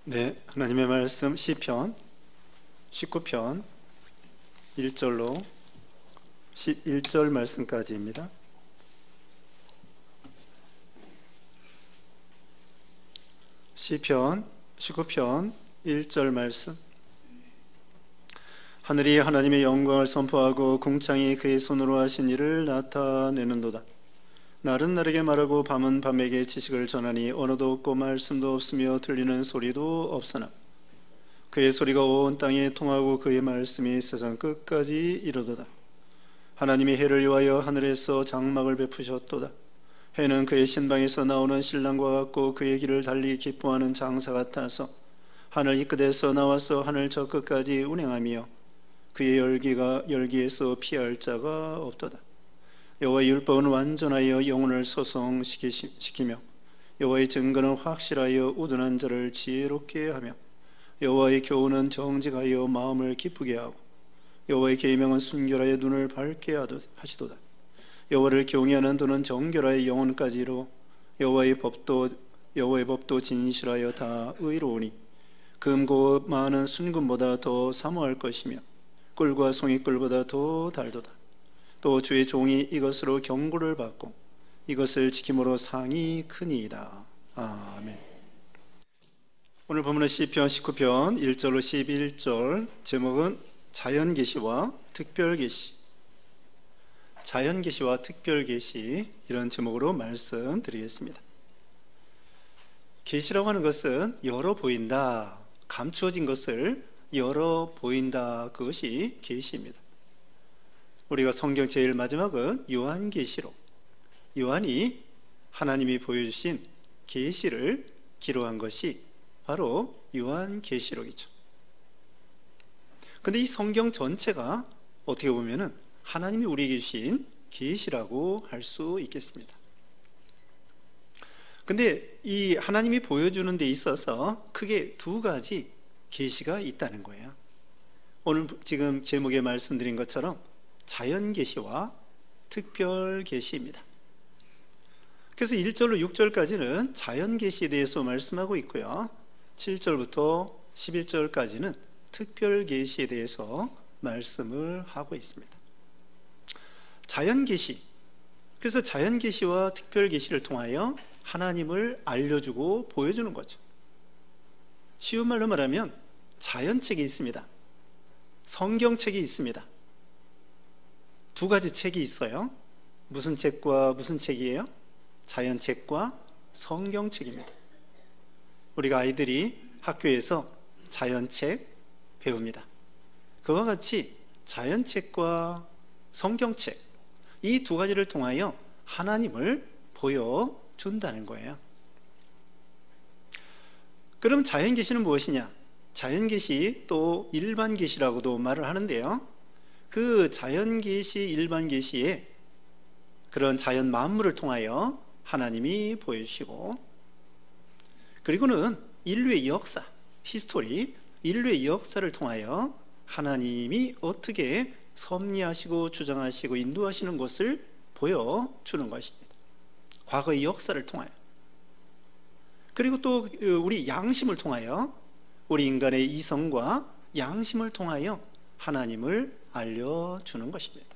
네, 하나님의 말씀 시편 19편 1절로 11절 말씀까지입니다. 시편 19편 1절 말씀. 하늘이 하나님의 영광을 선포하고 궁창이 그의 손으로 하신 일을 나타내는도다. 날은 날에게 말하고 밤은 밤에게 지식을 전하니 언어도 없고 말씀도 없으며 들리는 소리도 없으나 그의 소리가 온 땅에 통하고 그의 말씀이 세상 끝까지 이르도다. 하나님이 해를 위하여 하늘에서 장막을 베푸셨도다. 해는 그의 신방에서 나오는 신랑과 같고 그의 길을 달리 기뻐하는 장사 같아서 하늘 이 끝에서 나와서 하늘 저 끝까지 운행하며 그의 열기에서 피할 자가 없도다. 여호와의 율법은 완전하여 영혼을 소성시키며 여호와의 증거는 확실하여 우둔한 자를 지혜롭게 하며 여호와의 교훈은 정직하여 마음을 기쁘게 하고 여호와의 계명은 순결하여 눈을 밝게 하시도다. 여호와를 경외하는 도는 정결하여 영혼까지 이루어 여호와의 법도 진실하여 다 의로우니 금고 많은 순금보다 더 사모할 것이며 꿀과 송이꿀보다 더 달도다. 또 주의 종이 이것으로 경고를 받고 이것을 지킴으로 상이 크니이다. 아멘. 오늘 본문은 시편 19편 1절로 11절, 제목은 자연계시와 특별계시, 자연계시와 특별계시, 이런 제목으로 말씀드리겠습니다. 계시라고 하는 것은 열어 보인다, 감추어진 것을 열어 보인다, 그것이 계시입니다. 우리가 성경 제일 마지막은 요한계시록, 요한이 하나님이 보여주신 계시를 기록한 것이 바로 요한계시록이죠. 근데 이 성경 전체가 어떻게 보면은 하나님이 우리에게 주신 계시라고 할 수 있겠습니다. 근데 이 하나님이 보여주는 데 있어서 크게 두 가지 계시가 있다는 거예요. 오늘 지금 제목에 말씀드린 것처럼 자연계시와 특별계시입니다. 그래서 1절로 6절까지는 자연계시에 대해서 말씀하고 있고요, 7절부터 11절까지는 특별계시에 대해서 말씀을 하고 있습니다. 자연계시, 그래서 자연계시와 특별계시를 통하여 하나님을 알려주고 보여주는 거죠. 쉬운 말로 말하면 자연책이 있습니다, 성경책이 있습니다. 두 가지 책이 있어요. 무슨 책과 무슨 책이에요? 자연책과 성경책입니다. 우리가 아이들이 학교에서 자연책 배웁니다. 그와 같이 자연책과 성경책, 이 두 가지를 통하여 하나님을 보여준다는 거예요. 그럼 자연계시는 무엇이냐? 자연계시 또 일반계시라고도 말을 하는데요, 그 자연계시, 일반계시에 그런 자연 만물을 통하여 하나님이 보여주시고, 그리고는 인류의 역사, 히스토리, 인류의 역사를 통하여 하나님이 어떻게 섭리하시고 주장하시고 인도하시는 것을 보여주는 것입니다. 과거의 역사를 통하여. 그리고 또 우리 양심을 통하여, 우리 인간의 이성과 양심을 통하여 하나님을 알려주는 것입니다.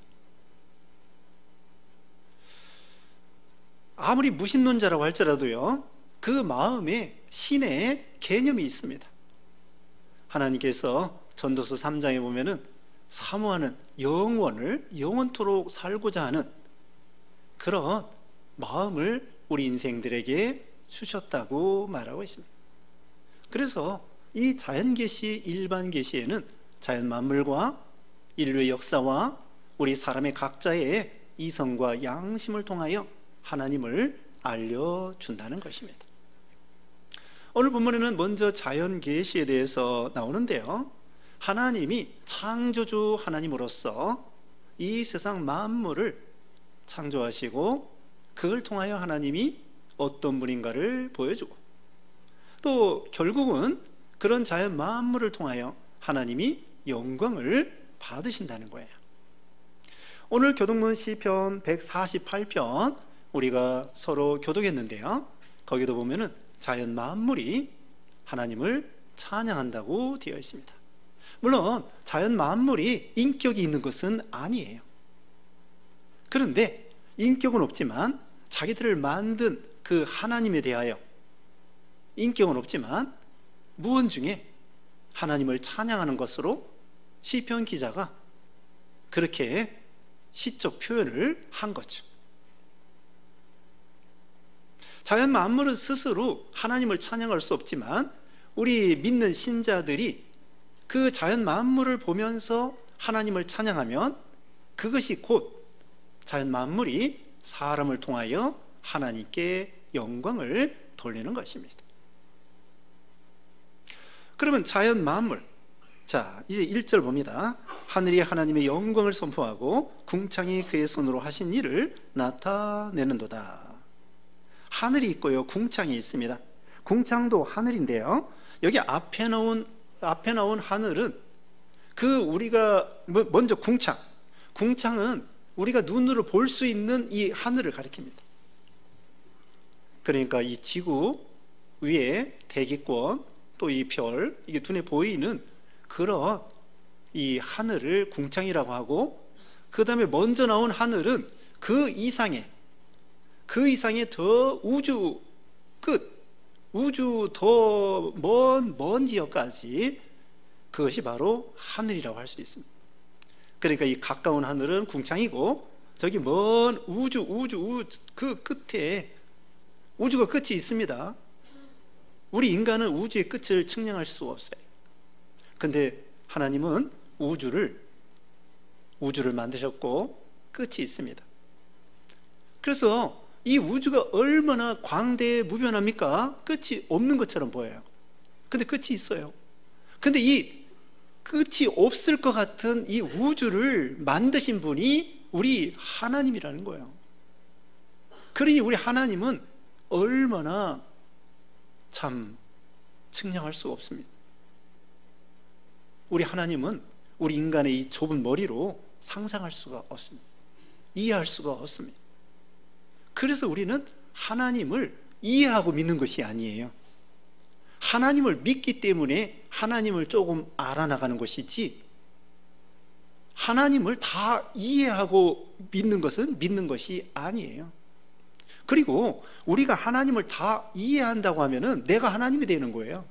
아무리 무신론자라고 할지라도요, 그 마음에 신의 개념이 있습니다. 하나님께서 전도서 3장에 보면은 사모하는 영원을 영원토록 살고자 하는 그런 마음을 우리 인생들에게 주셨다고 말하고 있습니다. 그래서 이 자연계시, 일반계시에는 자연 만물과 인류의 역사와 우리 사람의 각자의 이성과 양심을 통하여 하나님을 알려준다는 것입니다. 오늘 본문에는 먼저 자연계시에 대해서 나오는데요, 하나님이 창조주 하나님으로서 이 세상 만물을 창조하시고 그걸 통하여 하나님이 어떤 분인가를 보여주고, 또 결국은 그런 자연 만물을 통하여 하나님이 영광을 받으신다는 거예요. 오늘 교독문 시편 148편 우리가 서로 교독했는데요, 거기도 보면은 자연 만물이 하나님을 찬양한다고 되어 있습니다. 물론 자연 만물이 인격이 있는 것은 아니에요. 그런데 인격은 없지만 자기들을 만든 그 하나님에 대하여 인격은 없지만 무언 중에 하나님을 찬양하는 것으로 시편 기자가 그렇게 시적 표현을 한 거죠. 자연 만물은 스스로 하나님을 찬양할 수 없지만 우리 믿는 신자들이 그 자연 만물을 보면서 하나님을 찬양하면 그것이 곧 자연 만물이 사람을 통하여 하나님께 영광을 돌리는 것입니다. 그러면 자연 만물, 자 이제 1절 봅니다. 하늘이 하나님의 영광을 선포하고 궁창이 그의 손으로 하신 일을 나타내는도다. 하늘이 있고요, 궁창이 있습니다. 궁창도 하늘인데요, 여기 앞에 나온 하늘은 그 우리가 먼저 궁창은 우리가 눈으로 볼 수 있는 이 하늘을 가리킵니다. 그러니까 이 지구 위에 대기권 또 이 별, 이게 눈에 보이는 그런 이 하늘을 궁창이라고 하고, 그 다음에 먼저 나온 하늘은 그 이상의 더 우주 끝, 우주 더 먼 지역까지, 그것이 바로 하늘이라고 할 수 있습니다. 그러니까 이 가까운 하늘은 궁창이고, 저기 먼 우주 그 끝에 우주가 끝이 있습니다. 우리 인간은 우주의 끝을 측량할 수 없어요. 근데 하나님은 우주를 만드셨고 끝이 있습니다. 그래서 이 우주가 얼마나 광대무변합니까? 끝이 없는 것처럼 보여요. 근데 끝이 있어요. 근데 이 끝이 없을 것 같은 이 우주를 만드신 분이 우리 하나님이라는 거예요. 그러니 우리 하나님은 얼마나 참 측량할 수가 없습니다. 우리 하나님은 우리 인간의 이 좁은 머리로 상상할 수가 없습니다. 이해할 수가 없습니다. 그래서 우리는 하나님을 이해하고 믿는 것이 아니에요. 하나님을 믿기 때문에 하나님을 조금 알아나가는 것이지, 하나님을 다 이해하고 믿는 것은 믿는 것이 아니에요. 그리고 우리가 하나님을 다 이해한다고 하면은 내가 하나님이 되는 거예요.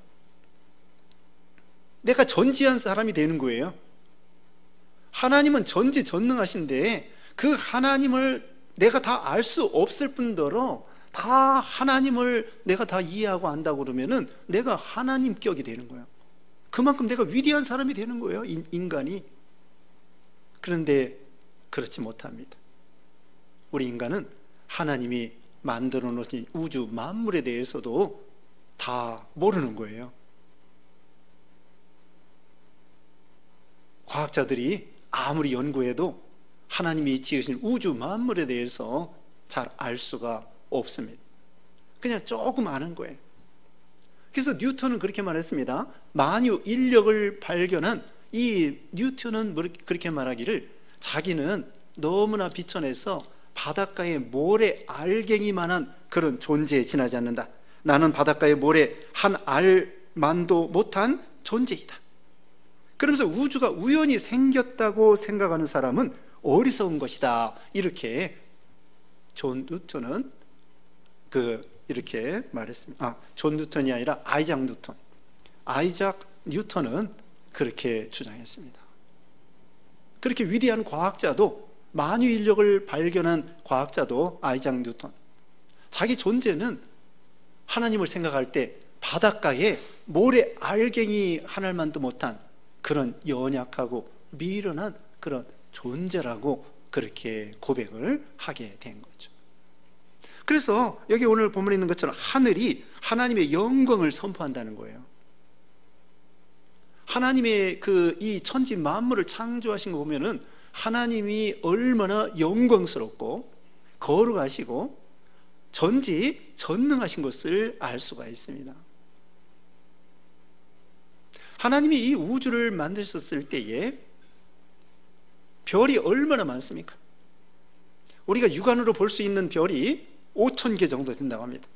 내가 전지한 사람이 되는 거예요. 하나님은 전지전능하신데 그 하나님을 내가 다 알 수 없을 뿐더러 다 하나님을 내가 다 이해하고 안다고 그러면은 내가 하나님격이 되는 거예요. 그만큼 내가 위대한 사람이 되는 거예요, 인간이. 그런데 그렇지 못합니다. 우리 인간은 하나님이 만들어 놓으신 우주 만물에 대해서도 다 모르는 거예요. 과학자들이 아무리 연구해도 하나님이 지으신 우주 만물에 대해서 잘 알 수가 없습니다. 그냥 조금 아는 거예요. 그래서 뉴턴은 그렇게 말했습니다. 만유 인력을 발견한 이 뉴턴은 그렇게 말하기를, 자기는 너무나 비천해서 바닷가의 모래 알갱이만한 그런 존재에 지나지 않는다. 나는 바닷가의 모래 한 알만도 못한 존재이다. 그러면서 우주가 우연히 생겼다고 생각하는 사람은 어리석은 것이다. 이렇게 존 뉴턴은 이렇게 말했습니다. 존 뉴턴이 아니라 아이작 뉴턴은 그렇게 주장했습니다. 그렇게 위대한 과학자도, 만유 인력을 발견한 과학자도 아이작 뉴턴, 자기 존재는 하나님을 생각할 때 바닷가에 모래 알갱이 하나만도 못한 그런 연약하고 미련한 그런 존재라고 그렇게 고백을 하게 된 거죠. 그래서 여기 오늘 본문에 있는 것처럼 하늘이 하나님의 영광을 선포한다는 거예요. 하나님의 이 천지 만물을 창조하신 거 보면은 하나님이 얼마나 영광스럽고 거룩하시고 전지전능하신 것을 알 수가 있습니다. 하나님이 이 우주를 만드셨을 때에 별이 얼마나 많습니까? 우리가 육안으로 볼 수 있는 별이 5,000개 정도 된다고 합니다.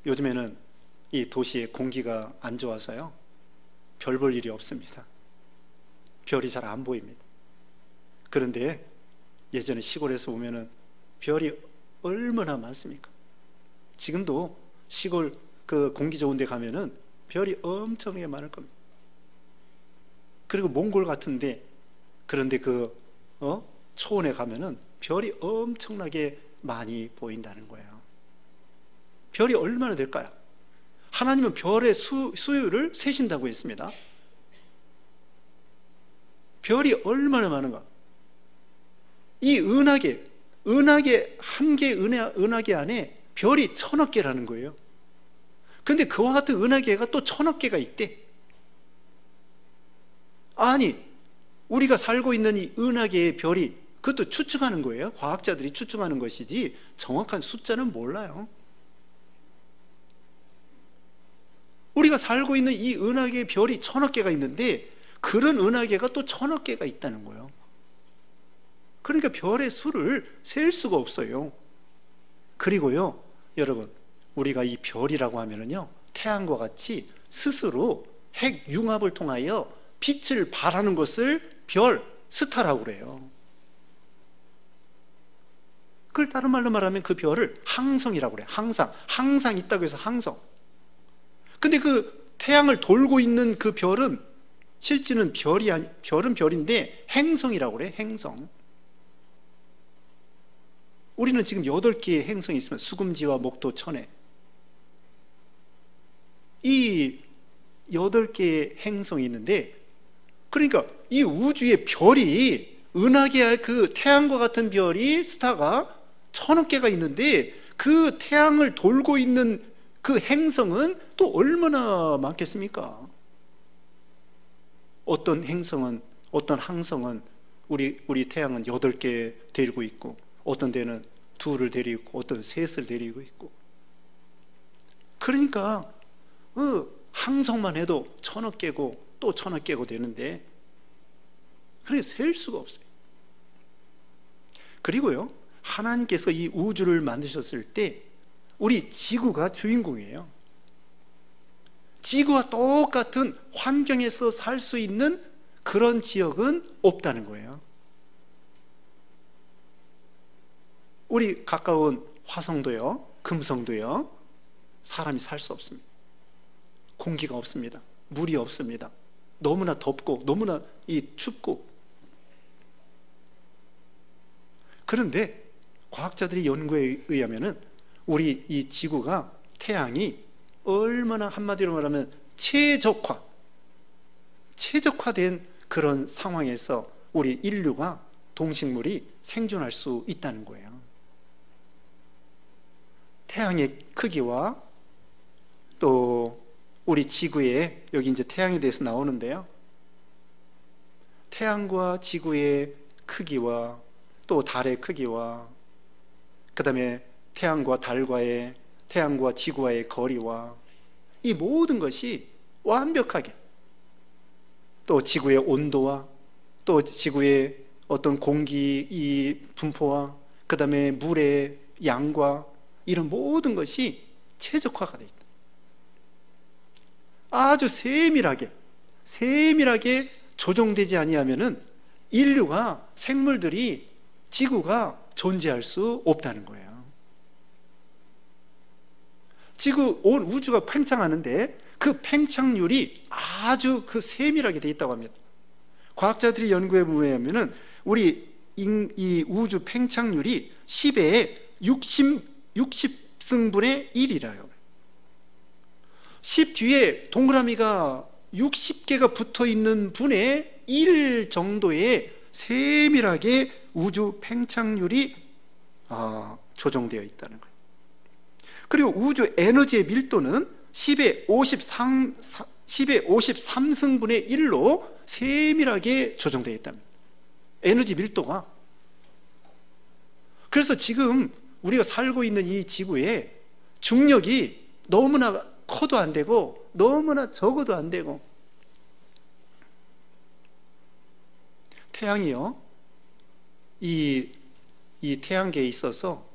요즘에는 이 도시의 공기가 안 좋아서요, 별 볼 일이 없습니다. 별이 잘 안 보입니다. 그런데 예전에 시골에서 보면은 별이 얼마나 많습니까? 지금도 시골 그 공기 좋은 데 가면은 별이 엄청나게 많을 겁니다. 그리고 몽골 같은데, 그런데 초원에 가면은 별이 엄청나게 많이 보인다는 거예요. 별이 얼마나 될까요? 하나님은 별의 수요를 세신다고 했습니다. 별이 얼마나 많은가? 이 은하계 한 개 은하계 안에 별이 1000억 개라는 거예요. 근데 그와 같은 은하계가 또 1000억 개가 있대. 아니, 우리가 살고 있는 이 은하계의 별이, 그것도 추측하는 거예요. 과학자들이 추측하는 것이지 정확한 숫자는 몰라요. 우리가 살고 있는 이 은하계의 별이 1000억 개가 있는데, 그런 은하계가 또 1000억 개가 있다는 거예요. 그러니까 별의 수를 셀 수가 없어요. 그리고요, 여러분, 우리가 이 별이라고 하면은요, 태양과 같이 스스로 핵융합을 통하여 빛을 발하는 것을 별, 스타라고 그래요. 그걸 다른 말로 말하면 그 별을 항성이라고 그래요. 항상 있다고 해서 항성. 근데 그 태양을 돌고 있는 그 별은 실제는 별은 별인데 행성이라고 그래요. 행성. 우리는 지금 8개의 행성이 있으면 수금지와 목토, 천해, 이 8개의 행성이 있는데, 그러니까 이 우주의 별이, 은하계의 그 태양과 같은 별이, 스타가 1000억 개가 있는데, 그 태양을 돌고 있는 그 행성은 또 얼마나 많겠습니까? 어떤 행성은, 어떤 항성은 우리 태양은 8개 데리고 있고, 어떤 데는 2를 데리고 있고, 어떤 3을 데리고 있고. 그러니까 항성만 해도 1000억 개고 또 1000억 개고 되는데, 그래 셀 수가 없어요. 그리고요, 하나님께서 이 우주를 만드셨을 때 우리 지구가 주인공이에요. 지구와 똑같은 환경에서 살 수 있는 그런 지역은 없다는 거예요. 우리 가까운 화성도요, 금성도요, 사람이 살 수 없습니다. 공기가 없습니다. 물이 없습니다. 너무나 덥고 너무나 춥고. 그런데 과학자들의 연구에 의하면은 우리 이 지구가, 태양이 얼마나, 한마디로 말하면 최적화된 그런 상황에서 우리 인류가, 동식물이 생존할 수 있다는 거예요. 태양의 크기와 또 우리 지구의, 여기 이제 태양에 대해서 나오는데요, 태양과 지구의 크기와 또 달의 크기와 그 다음에 태양과 지구와의 거리와 이 모든 것이 완벽하게, 또 지구의 온도와 또 지구의 어떤 공기 이 분포와 그 다음에 물의 양과 이런 모든 것이 최적화가 되어 있다. 아주 세밀하게 조정되지 아니하면은 인류가, 생물들이, 지구가 존재할 수 없다는 거예요. 온 우주가 팽창하는데 그 팽창률이 아주 세밀하게 되어 있다고 합니다. 과학자들이 연구해 보면은 우리 이 우주 팽창률이 10의 60승분의 1이라요. 10 뒤에 동그라미가 60개가 붙어 있는 분의 1 정도의 세밀하게 우주 팽창률이 조정되어 있다는 거예요. 그리고 우주 에너지의 밀도는 10의 53승분의 1로 세밀하게 조정되어 있답니다. 에너지 밀도가. 그래서 지금 우리가 살고 있는 이 지구에 중력이 너무나 커도 안 되고 너무나 적어도 안 되고, 태양이요, 이 태양계에 있어서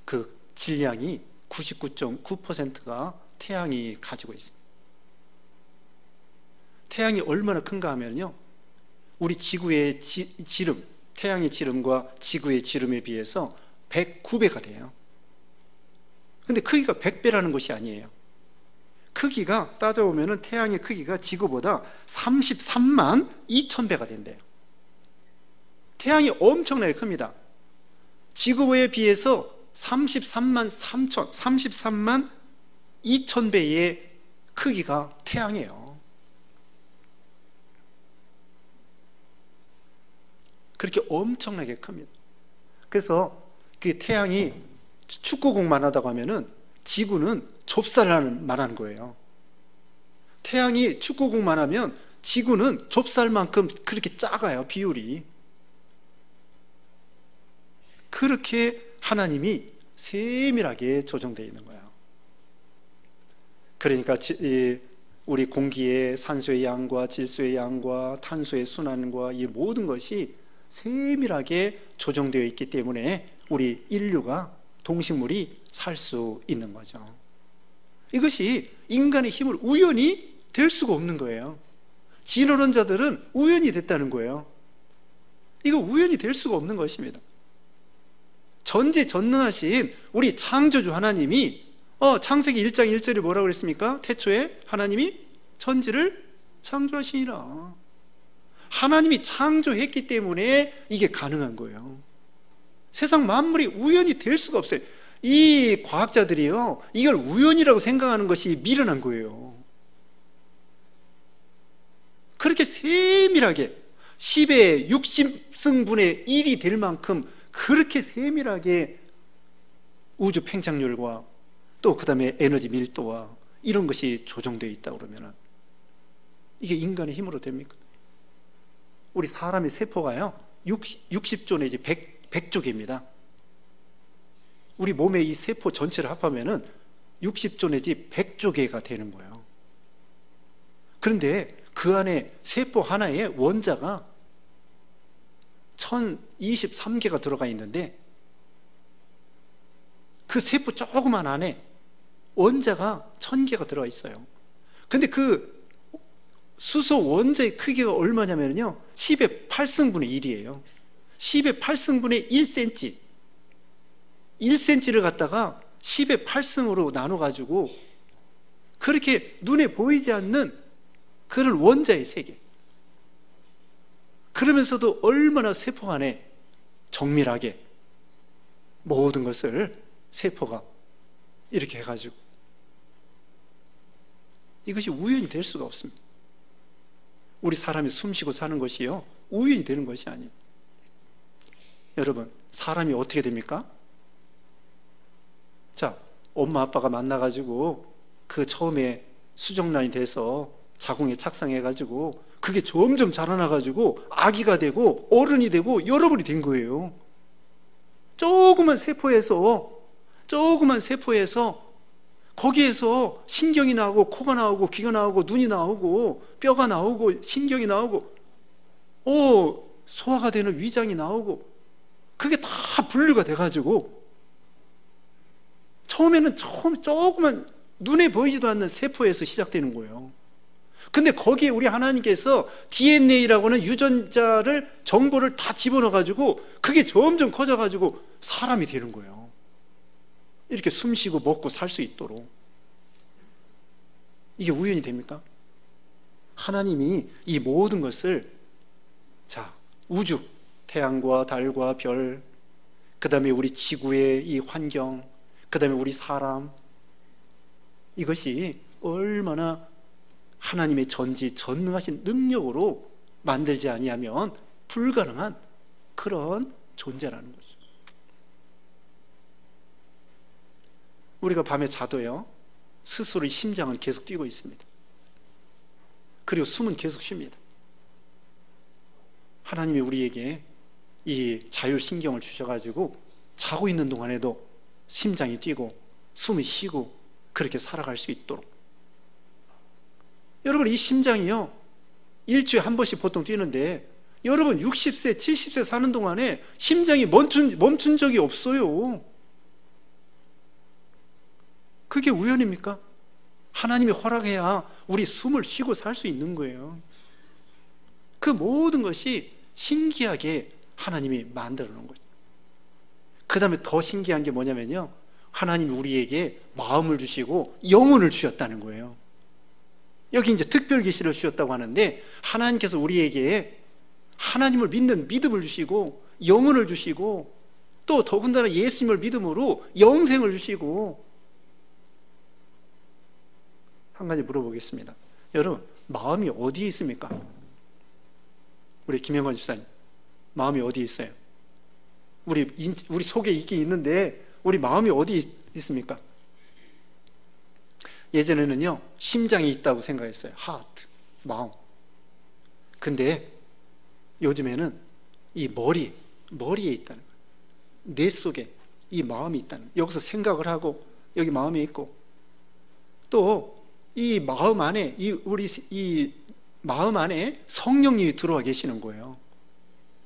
그 질량이 99.9%가 태양이 가지고 있습니다. 태양이 얼마나 큰가 하면요, 우리 지구의 지름, 태양의 지름과 지구의 지름에 비해서 109배가 돼요. 근데 크기가 100배라는 것이 아니에요. 크기가 따져보면 태양의 크기가 지구보다 33만 2천 배가 된대요. 태양이 엄청나게 큽니다. 지구에 비해서 33만 2천 배의 크기가 태양이에요. 그렇게 엄청나게 큽니다. 그래서 그 태양이 축구공만 하다고 하면은 지구는 좁쌀만 하는 거예요. 태양이 축구공만 하면 지구는 좁쌀만큼 그렇게 작아요, 비율이. 그렇게 하나님이 세밀하게 조정되어 있는 거예요. 그러니까 우리 공기의 산소의 양과 질소의 양과 탄소의 순환과 이 모든 것이 세밀하게 조정되어 있기 때문에 우리 인류가, 동식물이 살 수 있는 거죠. 이것이 인간의 힘을 우연히 될 수가 없는 거예요. 진화론자들은 우연히 됐다는 거예요. 이거 우연히 될 수가 없는 것입니다. 전지전능하신 우리 창조주 하나님이 창세기 1장 1절에 뭐라고 그랬습니까? 태초에 하나님이 천지를 창조하시니라. 하나님이 창조했기 때문에 이게 가능한 거예요. 세상 만물이 우연히 될 수가 없어요. 이 과학자들이요, 이걸 우연이라고 생각하는 것이 미련한 거예요. 그렇게 세밀하게 10의 60승분의 1이 될 만큼 그렇게 세밀하게 우주 팽창률과 또 그 다음에 에너지 밀도와 이런 것이 조정되어 있다 그러면 이게 인간의 힘으로 됩니까? 우리 사람의 세포가요 60조 내지 100조 개입니다. 우리 몸의 이 세포 전체를 합하면은 60조 내지 100조 개가 되는 거예요. 그런데 그 안에 세포 하나에 원자가 1023개가 들어가 있는데 그 세포 조그만 안에 원자가 1000개가 들어가 있어요. 근데 그 수소 원자의 크기가 얼마냐면요 10의 8승분의 1이에요 10의 8승분의 1cm 1cm를 갖다가 10의 8승으로 나눠가지고 그렇게 눈에 보이지 않는 그런 원자의 세계, 그러면서도 얼마나 세포 안에 정밀하게 모든 것을 세포가 이렇게 해가지고 이것이 우연히 될 수가 없습니다. 우리 사람이 숨쉬고 사는 것이요 우연히 되는 것이 아니에요. 여러분, 사람이 어떻게 됩니까? 자, 엄마 아빠가 만나가지고 그 처음에 수정란이 돼서 자궁에 착상해가지고 그게 점점 자라나가지고 아기가 되고 어른이 되고 여러분이 된 거예요. 조그만 세포에서 거기에서 신경이 나오고 코가 나오고 귀가 나오고 눈이 나오고 뼈가 나오고 신경이 나오고 소화가 되는 위장이 나오고 그게 다 분류가 돼가지고 처음에는 조그만 눈에 보이지도 않는 세포에서 시작되는 거예요. 근데 거기에 우리 하나님께서 DNA라고는 유전자를 정보를 다 집어넣어가지고 그게 점점 커져가지고 사람이 되는 거예요. 이렇게 숨쉬고 먹고 살 수 있도록. 이게 우연이 됩니까? 하나님이 이 모든 것을 우주, 태양과 달과 별, 그 다음에 우리 지구의 이 환경, 그 다음에 우리 사람, 이것이 얼마나 하나님의 전지전능하신 능력으로 만들지 아니하면 불가능한 그런 존재라는 거죠. 우리가 밤에 자도요 스스로의 심장은 계속 뛰고 있습니다. 그리고 숨은 계속 쉽니다. 하나님이 우리에게 이 자율신경을 주셔가지고 자고 있는 동안에도 심장이 뛰고 숨이 쉬고 그렇게 살아갈 수 있도록. 여러분, 이 심장이요 일주일에 한 번씩 보통 뛰는데 여러분 60세 70세 사는 동안에 심장이 멈춘 적이 없어요. 그게 우연입니까? 하나님이 허락해야 우리 숨을 쉬고 살 수 있는 거예요. 그 모든 것이 신기하게 하나님이 만들어 놓은 거죠. 그 다음에 더 신기한 게 뭐냐면요, 하나님이 우리에게 마음을 주시고 영혼을 주셨다는 거예요. 여기 이제 특별 계시를 주셨다고 하는데, 하나님께서 우리에게 하나님을 믿는 믿음을 주시고 영혼을 주시고, 또 더군다나 예수님을 믿음으로 영생을 주시고. 한 가지 물어보겠습니다. 여러분, 마음이 어디에 있습니까? 우리 김영관 집사님, 마음이 어디에 있어요? 우리 속에 있긴 있는데 우리 마음이 어디 있습니까? 예전에는요, 심장이 있다고 생각했어요. 하트, 마음. 근데 요즘에는 이 머리에 있다는 거예요. 뇌 속에 이 마음이 있다는 거예요. 여기서 생각을 하고 여기 마음이 있고, 또 이 마음 안에 이 마음 안에 성령님이 들어와 계시는 거예요.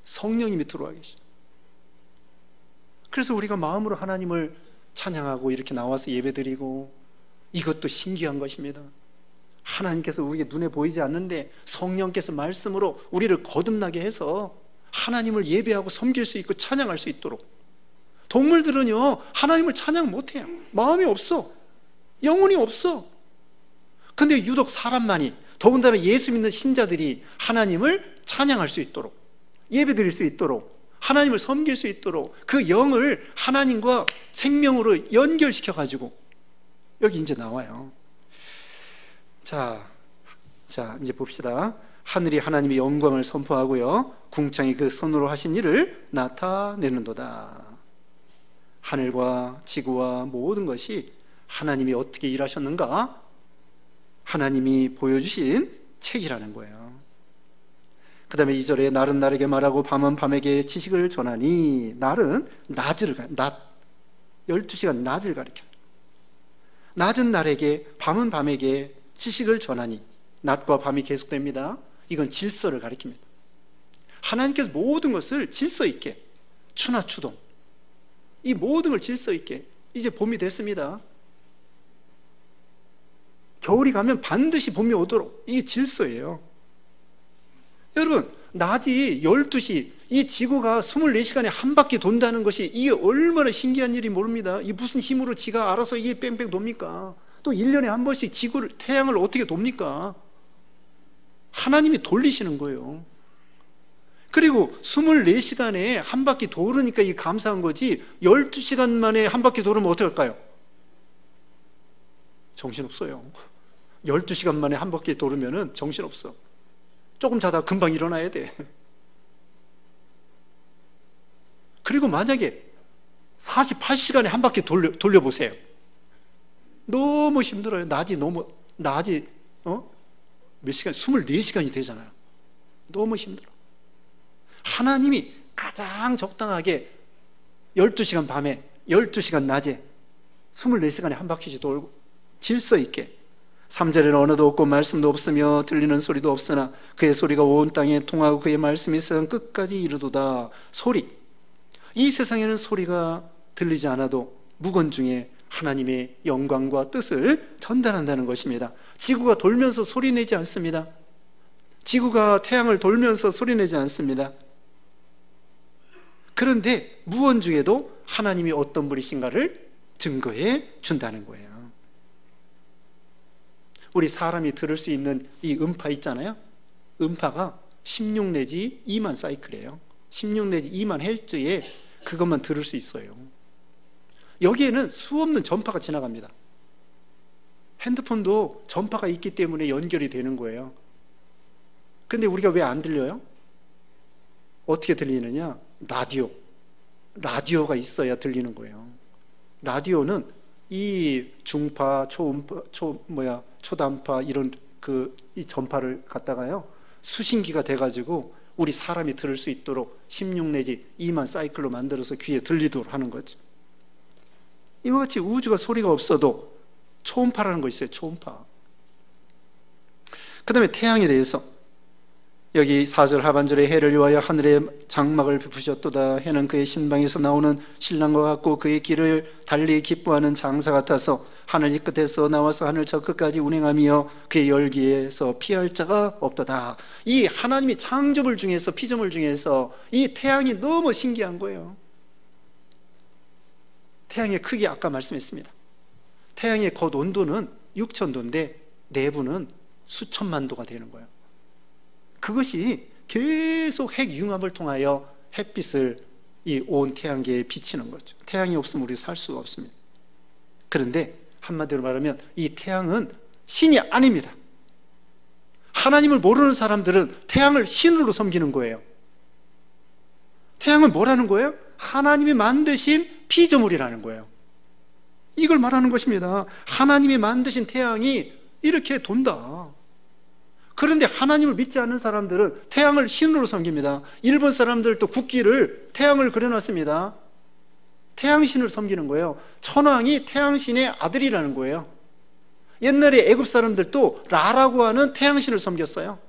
성령님이 들어와 계시죠. 그래서 우리가 마음으로 하나님을 찬양하고 이렇게 나와서 예배드리고, 이것도 신기한 것입니다. 하나님께서 우리에게 눈에 보이지 않는데 성령께서 말씀으로 우리를 거듭나게 해서 하나님을 예배하고 섬길 수 있고 찬양할 수 있도록. 동물들은요, 하나님을 찬양 못해요. 마음이 없어, 영혼이 없어. 근데 유독 사람만이, 더군다나 예수 믿는 신자들이 하나님을 찬양할 수 있도록, 예배드릴 수 있도록, 하나님을 섬길 수 있도록 그 영을 하나님과 생명으로 연결시켜 가지고 여기 이제 나와요. 자 이제 봅시다. 하늘이 하나님의 영광을 선포하고요, 궁창이 그 손으로 하신 일을 나타내는도다. 하늘과 지구와 모든 것이 하나님이 어떻게 일하셨는가 하나님이 보여주신 책이라는 거예요. 그 다음에 2절에 날은 날에게 말하고 밤은 밤에게 지식을 전하니, 날은 낮 12시간 낮을 가리켜요. 낮은 날에게 밤은 밤에게 지식을 전하니, 낮과 밤이 계속됩니다. 이건 질서를 가리킵니다. 하나님께서 모든 것을 질서 있게, 추나 추동, 이 모든 걸 질서 있게, 이제 봄이 됐습니다. 겨울이 가면 반드시 봄이 오도록, 이게 질서예요. 여러분, 낮이 12시, 이 지구가 24시간에 한 바퀴 돈다는 것이 이게 얼마나 신기한 일이 모릅니다. 이 무슨 힘으로 지가 알아서 이게 뺑뺑 돕니까? 또 1년에 한 번씩 태양을 어떻게 돕니까? 하나님이 돌리시는 거예요. 그리고 24시간에 한 바퀴 도르니까 이게 감사한 거지, 12시간 만에 한 바퀴 도르면 어떡할까요? 정신없어요. 12시간 만에 한 바퀴 도르면 정신없어. 조금 자다 금방 일어나야 돼. 그리고 만약에 48시간에 한 바퀴 돌려보세요. 너무 힘들어요. 낮이 몇 시간? 24시간이 되잖아요. 너무 힘들어. 하나님이 가장 적당하게 12시간 밤에, 12시간 낮에 24시간에 한 바퀴씩 돌고 질서 있게. 3절에는 언어도 없고 말씀도 없으며 들리는 소리도 없으나 그의 소리가 온 땅에 통하고 그의 말씀이 세상 끝까지 이르도다. 소리, 이 세상에는 소리가 들리지 않아도 무건중에 하나님의 영광과 뜻을 전달한다는 것입니다. 지구가 돌면서 소리내지 않습니다. 지구가 태양을 돌면서 소리내지 않습니다. 그런데 무언중에도 하나님이 어떤 분이신가를 증거해 준다는 거예요. 우리 사람이 들을 수 있는 이 음파 있잖아요. 음파가 16 내지 2만 사이클이에요. 16 내지 2만 헬츠에 그것만 들을 수 있어요. 여기에는 수없는 전파가 지나갑니다. 핸드폰도 전파가 있기 때문에 연결이 되는 거예요. 근데 우리가 왜 안 들려요? 어떻게 들리느냐? 라디오가 있어야 들리는 거예요. 라디오는 이 중파, 초음파, 초단파 이런 이 전파를 갖다가요, 수신기가 돼가지고 우리 사람이 들을 수 있도록 16 내지 2만 사이클로 만들어서 귀에 들리도록 하는 거죠. 이와 같이 우주가 소리가 없어도 초음파라는 거 있어요. 초음파. 그 다음에 태양에 대해서 여기 4절 하반절에 해를 위하여 하늘에 장막을 베푸셨도다. 해는 그의 신방에서 나오는 신랑과 같고 그의 길을 달리 기뻐하는 장사 같아서 하늘 이 끝에서 나와서 하늘 저 끝까지 운행하며 그의 열기에서 피할 자가 없도다. 이 하나님이 창조물 중에서, 피조물 중에서 이 태양이 너무 신기한 거예요. 태양의 크기 아까 말씀했습니다. 태양의 겉 온도는 6,000도인데 내부는 수천만 도가 되는 거예요. 그것이 계속 핵융합을 통하여 햇빛을 이 온 태양계에 비치는 거죠. 태양이 없으면 우리 살 수가 없습니다. 그런데 한마디로 말하면 이 태양은 신이 아닙니다. 하나님을 모르는 사람들은 태양을 신으로 섬기는 거예요. 태양은 뭐라는 거예요? 하나님이 만드신 피조물이라는 거예요. 이걸 말하는 것입니다. 하나님이 만드신 태양이 이렇게 돈다. 그런데 하나님을 믿지 않는 사람들은 태양을 신으로 섬깁니다. 일본 사람들도 국기를 태양을 그려놨습니다. 태양신을 섬기는 거예요. 천왕이 태양신의 아들이라는 거예요. 옛날에 애굽 사람들도 라라고 하는 태양신을 섬겼어요.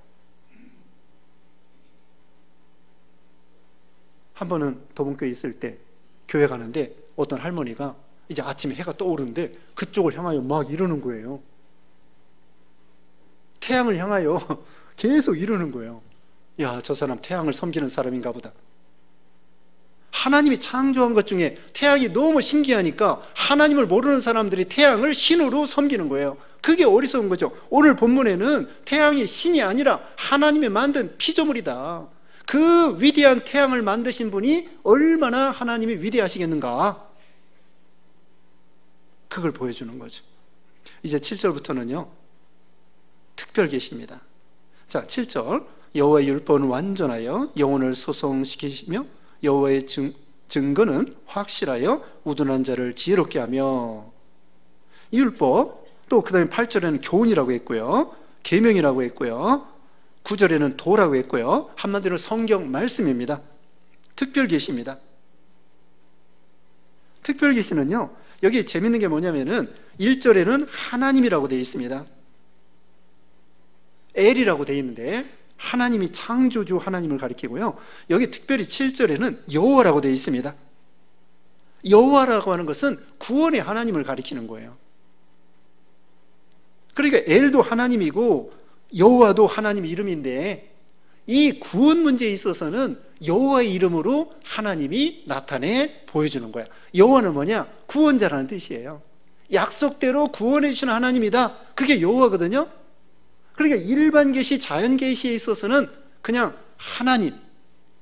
한 번은 도봉교에 있을 때 교회 가는데 어떤 할머니가 이제 아침에 해가 떠오르는데 그쪽을 향하여 막 이러는 거예요. 태양을 향하여 계속 이러는 거예요. 야, 저 사람 태양을 섬기는 사람인가 보다. 하나님이 창조한 것 중에 태양이 너무 신기하니까 하나님을 모르는 사람들이 태양을 신으로 섬기는 거예요. 그게 어리석은 거죠. 오늘 본문에는 태양이 신이 아니라 하나님이 만든 피조물이다. 그 위대한 태양을 만드신 분이 얼마나 하나님이 위대하시겠는가, 그걸 보여주는 거죠. 이제 7절부터는요 특별 계시입니다. 자, 7절, 여호와의 율법은 완전하여 영혼을 소성시키시며 여호와의 증거는 확실하여 우둔한 자를 지혜롭게 하며. 이 율법, 또 그 다음에 8절에는 교훈이라고 했고요, 계명이라고 했고요, 9절에는 도라고 했고요. 한마디로 성경 말씀입니다. 특별 계시입니다. 특별 계시는요, 여기 재밌는 게 뭐냐면은 1절에는 하나님이라고 되어 있습니다. 엘이라고 되어 있는데 하나님이 창조주 하나님을 가리키고요, 여기 특별히 7절에는 여호와라고 되어 있습니다. 여호와라고 하는 것은 구원의 하나님을 가리키는 거예요. 그러니까 엘도 하나님이고 여호와도 하나님 이름인데 이 구원 문제에 있어서는 여호와의 이름으로 하나님이 나타내 보여주는 거야. 여호와는 뭐냐? 구원자라는 뜻이에요. 약속대로 구원해 주시는 하나님이다, 그게 여호와거든요. 그러니까 일반 계시, 자연 계시에 있어서는 그냥 하나님,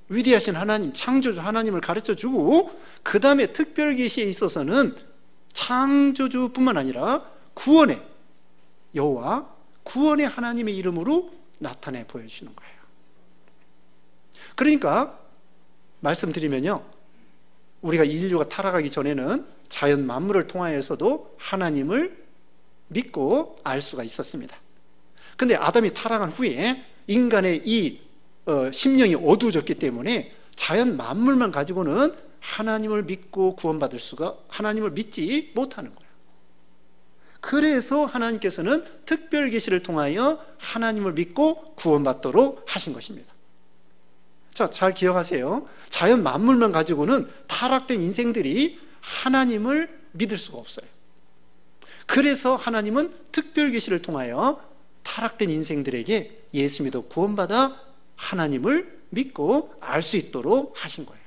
위대하신 하나님, 창조주 하나님을 가르쳐주고, 그 다음에 특별 계시에 있어서는 창조주뿐만 아니라 구원의 여호와, 구원의 하나님의 이름으로 나타내 보여주시는 거예요. 그러니까 말씀드리면요, 우리가 인류가 타락하기 전에는 자연 만물을 통하여서도 하나님을 믿고 알 수가 있었습니다. 근데 아담이 타락한 후에 인간의 이 심령이 어두워졌기 때문에 자연 만물만 가지고는 하나님을 믿고 구원받을 수가, 하나님을 믿지 못하는 거예요. 그래서 하나님께서는 특별 계시를 통하여 하나님을 믿고 구원받도록 하신 것입니다. 자, 잘 기억하세요. 자연 만물만 가지고는 타락된 인생들이 하나님을 믿을 수가 없어요. 그래서 하나님은 특별 계시를 통하여 타락된 인생들에게 예수 믿어 구원받아 하나님을 믿고 알 수 있도록 하신 거예요.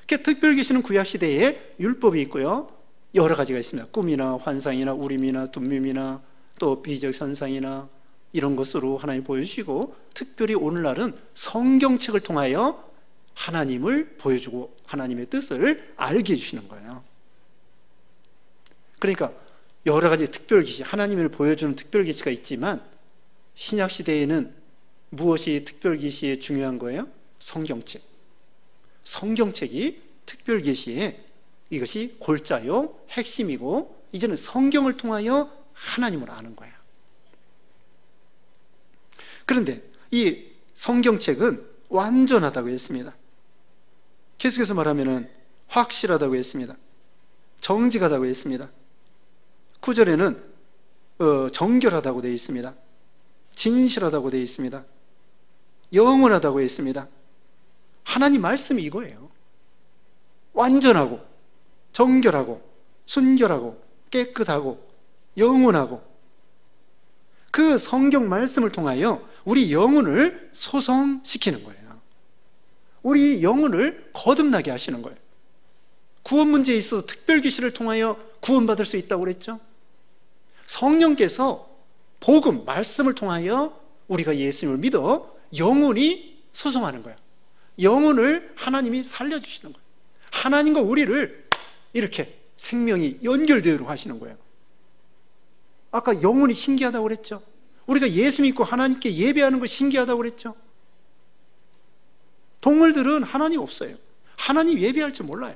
특별 계시는 구약 시대에 율법이 있고요, 여러 가지가 있습니다. 꿈이나 환상이나 우림이나 둠밈이나 또 비적 현상이나 이런 것으로 하나님 보여주시고, 특별히 오늘날은 성경책을 통하여 하나님을 보여주고 하나님의 뜻을 알게 해주시는 거예요. 그러니까 여러 가지 특별 계시, 하나님을 보여주는 특별 계시가 있지만 신약 시대에는 무엇이 특별 계시에 중요한 거예요? 성경책. 성경책이 특별 계시에 이것이 골자요, 핵심이고, 이제는 성경을 통하여 하나님을 아는 거예요. 그런데 이 성경책은 완전하다고 했습니다. 계속해서 말하면 확실하다고 했습니다. 정직하다고 했습니다. 9절에는 정결하다고 되어 있습니다. 진실하다고 되어 있습니다. 영원하다고 했습니다. 하나님 말씀이 이거예요. 완전하고 정결하고 순결하고 깨끗하고 영원하고 그 성경 말씀을 통하여 우리 영혼을 소성시키는 거예요. 우리 영혼을 거듭나게 하시는 거예요. 구원 문제에 있어서 특별 계시를 통하여 구원받을 수 있다고 그랬죠. 성령께서 복음, 말씀을 통하여 우리가 예수님을 믿어 영혼이 소성하는 거예요. 영혼을 하나님이 살려주시는 거예요. 하나님과 우리를 이렇게 생명이 연결되도록 하시는 거예요. 아까 영혼이 신기하다고 그랬죠. 우리가 예수 믿고 하나님께 예배하는 거 신기하다고 그랬죠. 동물들은 하나님 없어요. 하나님 예배할 줄 몰라요.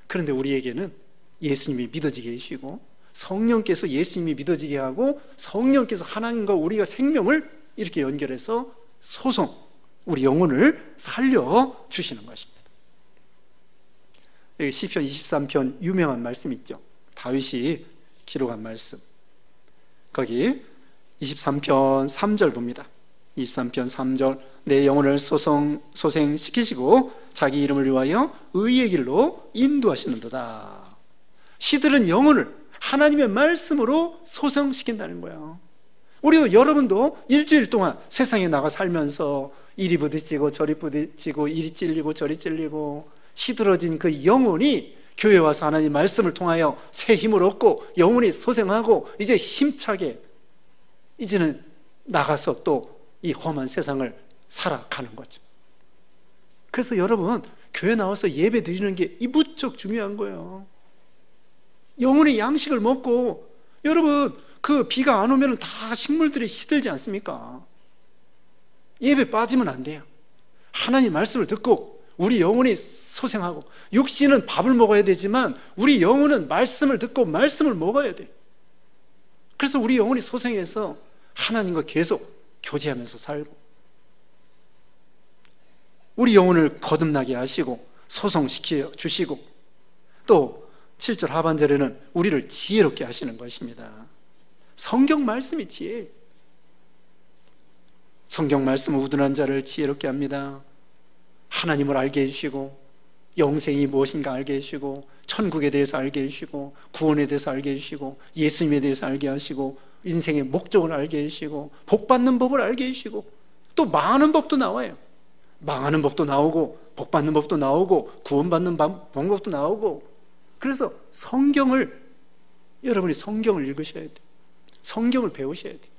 그런데 우리에게는 예수님이 믿어지게 해주시고 성령께서 예수님이 믿어지게 하고 성령께서 하나님과 우리가 생명을 이렇게 연결해서 소성, 우리 영혼을 살려주시는 것입니다. 여기 시편 23편 유명한 말씀 있죠. 다윗이 기록한 말씀. 거기 23편 3절 봅니다. 23편 3절 내 영혼을 소생시키시고 자기 이름을 위하여 의의 길로 인도하시는도다. 시들은 영혼을 하나님의 말씀으로 소생시킨다는 거예요. 우리도 여러분도 일주일 동안 세상에 나가 살면서 이리 부딪히고 저리 부딪히고 이리 찔리고 저리 찔리고 시들어진 그 영혼이 교회 와서 하나님 말씀을 통하여 새 힘을 얻고 영혼이 소생하고 이제 힘차게 이제는 나가서 또 이 험한 세상을 살아가는 거죠. 그래서 여러분 교회 나와서 예배 드리는 게 이 무척 중요한 거예요. 영혼의 양식을 먹고 여러분 그 비가 안 오면 다 식물들이 시들지 않습니까? 예배 빠지면 안 돼요. 하나님 말씀을 듣고 우리 영혼이 소생하고 육신은 밥을 먹어야 되지만 우리 영혼은 말씀을 듣고 말씀을 먹어야 돼요. 그래서 우리 영혼이 소생해서 하나님과 계속 교제하면서 살고 우리 영혼을 거듭나게 하시고 소성시켜 주시고 또 7절 하반절에는 우리를 지혜롭게 하시는 것입니다. 성경 말씀이 지혜예요. 성경 말씀은 우둔한 자를 지혜롭게 합니다. 하나님을 알게 해주시고 영생이 무엇인가 알게 해주시고 천국에 대해서 알게 해주시고 구원에 대해서 알게 해주시고 예수님에 대해서 알게 하시고 인생의 목적을 알게 해주시고 복받는 법을 알게 해주시고 또 망하는 법도 나와요. 망하는 법도 나오고 복받는 법도 나오고 구원받는 방법도 나오고 그래서 성경을 여러분이 성경을 읽으셔야 돼요. 성경을 배우셔야 돼요.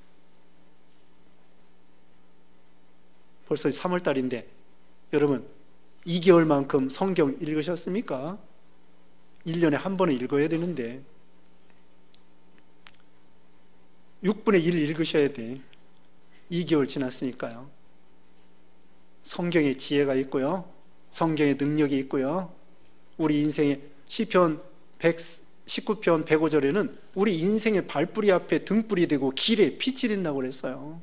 벌써 3월달인데 여러분 2개월만큼 성경 읽으셨습니까? 1년에 한 번은 읽어야 되는데 6분의 1 읽으셔야 돼. 2개월 지났으니까요. 성경에 지혜가 있고요. 성경에 능력이 있고요. 우리 인생의 시편 19편 105절에는 우리 인생의 발뿌리 앞에 등불이 되고 길에 빛이 된다고 그랬어요.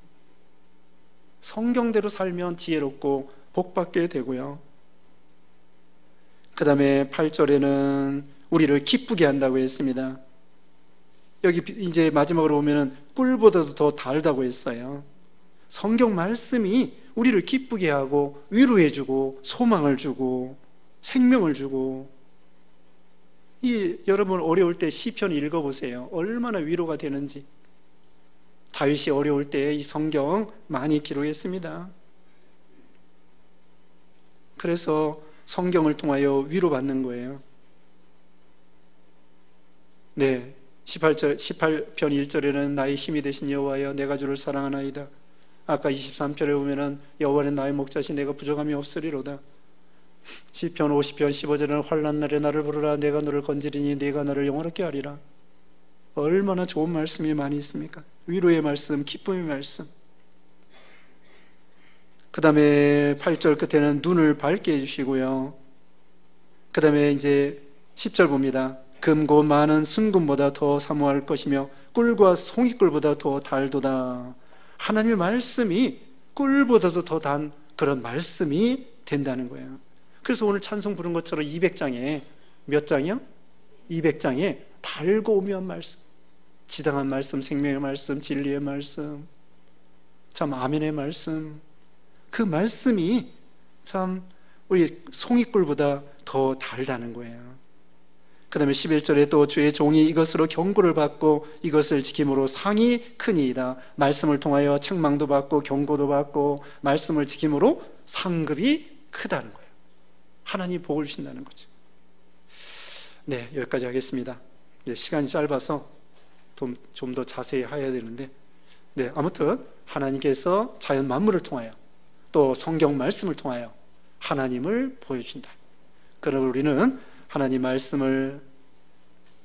성경대로 살면 지혜롭고 복받게 되고요. 그 다음에 8절에는 우리를 기쁘게 한다고 했습니다. 여기 이제 마지막으로 보면은 꿀보다도 더 달다고 했어요. 성경 말씀이 우리를 기쁘게 하고 위로해주고 소망을 주고 생명을 주고 여러분 어려울 때 시편 읽어보세요. 얼마나 위로가 되는지. 다윗이 어려울 때 이 성경 많이 기록했습니다. 그래서 성경을 통하여 위로받는 거예요. 네, 18편 1절에는 나의 힘이 되신 여호와여 내가 주를 사랑하나이다. 아까 23편에 보면은 여호와는 나의 목자시 내가 부족함이 없으리로다. 시편 50편 15절에는 환난 날에 나를 부르라 내가 너를 건지리니 내가 너를 영원하게 하리라. 얼마나 좋은 말씀이 많이 있습니까? 위로의 말씀, 기쁨의 말씀. 그 다음에 8절 끝에는 눈을 밝게 해주시고요. 그 다음에 이제 10절 봅니다. 금고 많은 순금보다 더 사모할 것이며 꿀과 송이꿀보다 더 달도다. 하나님의 말씀이 꿀보다도 더 단 그런 말씀이 된다는 거예요. 그래서 오늘 찬송 부른 것처럼 200장에 몇 장이요? 200장에 달고 오묘한 말씀, 지당한 말씀, 생명의 말씀, 진리의 말씀, 참 아멘의 말씀, 그 말씀이 참 우리 송이꿀보다 더 달다는 거예요. 그 다음에 11절에 또 주의 종이 이것으로 경고를 받고 이것을 지킴으로 상이 크니이다. 말씀을 통하여 책망도 받고 경고도 받고 말씀을 지킴으로 상급이 크다는 거예요. 하나님 복을 주신다는 거죠. 네, 여기까지 하겠습니다. 시간이 짧아서 좀 더 자세히 해야 되는데, 네, 아무튼 하나님께서 자연 만물을 통하여 또 성경 말씀을 통하여 하나님을 보여준다. 그러므로 우리는 하나님 말씀을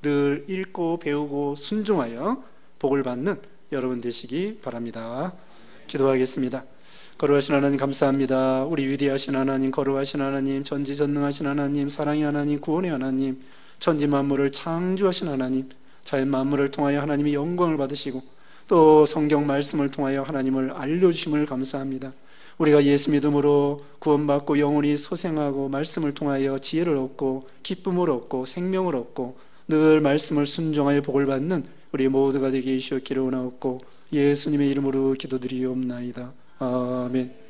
늘 읽고 배우고 순종하여 복을 받는 여러분 되시기 바랍니다. 기도하겠습니다. 거룩하신 하나님 감사합니다. 우리 위대하신 하나님, 거룩하신 하나님, 전지전능하신 하나님, 사랑의 하나님, 구원의 하나님, 천지 만물을 창조하신 하나님, 자연 만물을 통하여 하나님의 영광을 받으시고 또 성경 말씀을 통하여 하나님을 알려주심을 감사합니다. 우리가 예수 믿음으로 구원받고 영원히 소생하고 말씀을 통하여 지혜를 얻고 기쁨을 얻고 생명을 얻고 늘 말씀을 순종하여 복을 받는 우리 모두가 되게 해주시옵기를 원하옵고 예수님의 이름으로 기도드리옵나이다. 아멘.